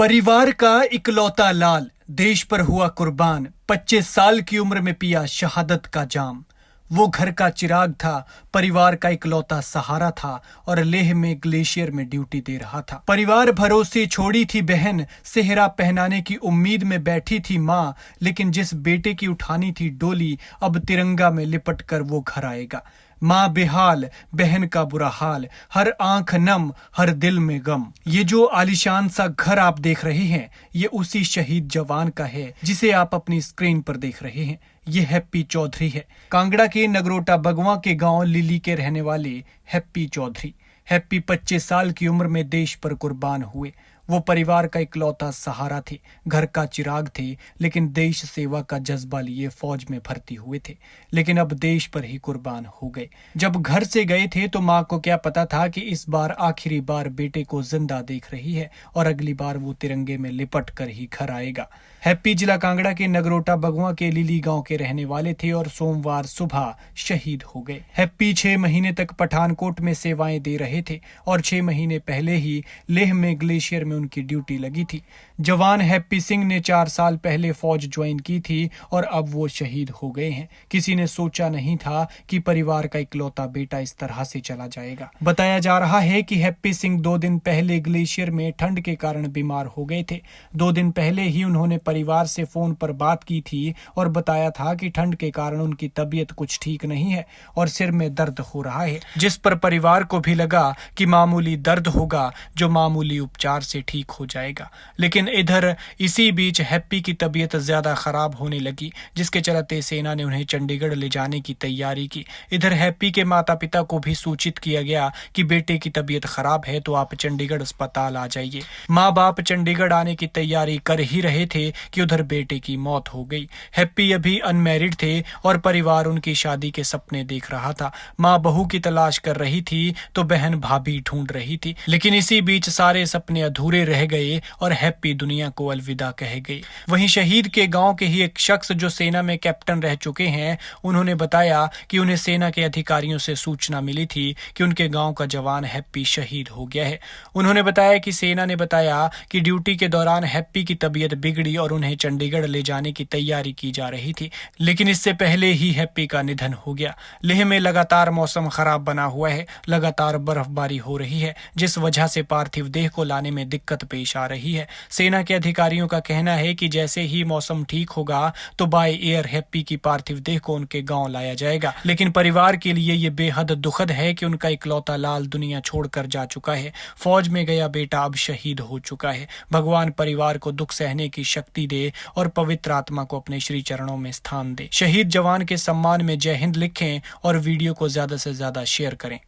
परिवार का इकलौता लाल देश पर हुआ कुर्बान। 25 साल की उम्र में पिया शहादत का जाम। वो घर का चिराग था, परिवार का इकलौता सहारा था और लेह में ग्लेशियर में ड्यूटी दे रहा था। परिवार भरोसे छोड़ी थी बहन, सेहरा पहनाने की उम्मीद में बैठी थी माँ, लेकिन जिस बेटे की उठानी थी डोली, अब तिरंगा में लिपट कर वो घर आएगा। माँ बेहाल, बहन का बुरा हाल, हर आंख नम, हर दिल में गम। ये जो आलीशान सा घर आप देख रहे हैं, ये उसी शहीद जवान का है जिसे आप अपनी स्क्रीन पर देख रहे हैं। ये हैप्पी चौधरी है। कांगड़ा के नगरोटा बगवां के गांव लिली के रहने वाले हैप्पी चौधरी। हैप्पी 25 साल की उम्र में देश पर कुर्बान हुए। वो परिवार का इकलौता सहारा थे, घर का चिराग थे, लेकिन देश सेवा का जज्बा लिए फौज में भर्ती हुए थे, लेकिन अब देश पर ही कुर्बान हो गए। जब घर से गए थे तो माँ को क्या पता था कि इस बार आखिरी बार बेटे को जिंदा देख रही है और अगली बार वो तिरंगे में लिपट कर ही घर आएगा। हैप्पी जिला कांगड़ा के नगरोटा बगवां के लिली गांव के रहने वाले थे और सोमवार सुबह शहीद हो गए। हैप्पी 6 महीने तक पठानकोट में सेवाएं दे रहे थे और 6 महीने पहले ही लेह में ग्लेशियर में उनकी ड्यूटी लगी थी। जवान हैप्पी सिंह ने 4 साल पहले फौज ज्वाइन की थी और अब वो शहीद हो गए हैं। किसी ने सोचा नहीं था कि परिवार का इकलौता बेटा इस तरह से चला जाएगा। बताया जा रहा है कि हैप्पी सिंह 2 दिन पहले ग्लेशियर में ठंड के कारण बीमार हो गए थे। 2 दिन पहले ही उन्होंने परिवार से फोन पर बात की थी और बताया था कि ठंड के कारण उनकी तबीयत कुछ ठीक नहीं है और सिर में दर्द हो रहा है, जिस पर परिवार को भी लगा कि मामूली दर्द होगा जो मामूली उपचार से ठीक हो जाएगा। लेकिन इधर इसी बीच हैप्पी की तबीयत ज्यादा खराब होने लगी, जिसके चलते सेना ने उन्हें चंडीगढ़ ले जाने की तैयारी की। इधर हैप्पी के माता पिता को भी सूचित किया गया कि बेटे की तबीयत खराब है तो आप चंडीगढ़ अस्पताल आ जाइए। माँ बाप चंडीगढ़ आने की तैयारी कर ही रहे थे कि उधर बेटे की मौत हो गई। हैप्पी अभी अनमैरिड थे और परिवार उनकी शादी के सपने देख रहा था। माँ बहू की तलाश कर रही थी तो बहन भाभी ढूंढ रही थी, लेकिन इसी बीच सारे सपने अधूरे रह गए और हैप्पी दुनिया को अलविदा कह गई। वहीं शहीद के गांव के ही एक शख्स जो सेना में कैप्टन रह चुके हैं, उन्होंने बताया कि उन्हें सेना के अधिकारियों से सूचना मिली थी कि उनके गांव का जवान हैप्पी शहीद हो गया है। उन्होंने बताया कि सेना ने बताया कि ड्यूटी के दौरान हैप्पी की तबीयत बिगड़ी और उन्हें चंडीगढ़ ले जाने की तैयारी की जा रही थी, लेकिन इससे पहले ही हैप्पी का निधन हो गया। लेह में लगातार मौसम खराब बना हुआ है, लगातार बर्फबारी हो रही है, जिस वजह से पार्थिव देह को लाने में दिक्कत पेश आ रही है। सेना के अधिकारियों का कहना है कि जैसे ही मौसम ठीक होगा तो बाय एयर हैप्पी की पार्थिव देह को उनके गांव लाया जाएगा। लेकिन परिवार के लिए ये बेहद दुखद है कि उनका इकलौता लाल दुनिया छोड़कर जा चुका है। फौज में गया बेटा अब शहीद हो चुका है। भगवान परिवार को दुख सहने की शक्ति दे और पवित्र आत्मा को अपने श्री चरणों में स्थान दे। शहीद जवान के सम्मान में जय हिंद लिखें और वीडियो को ज्यादा से ज्यादा शेयर करें।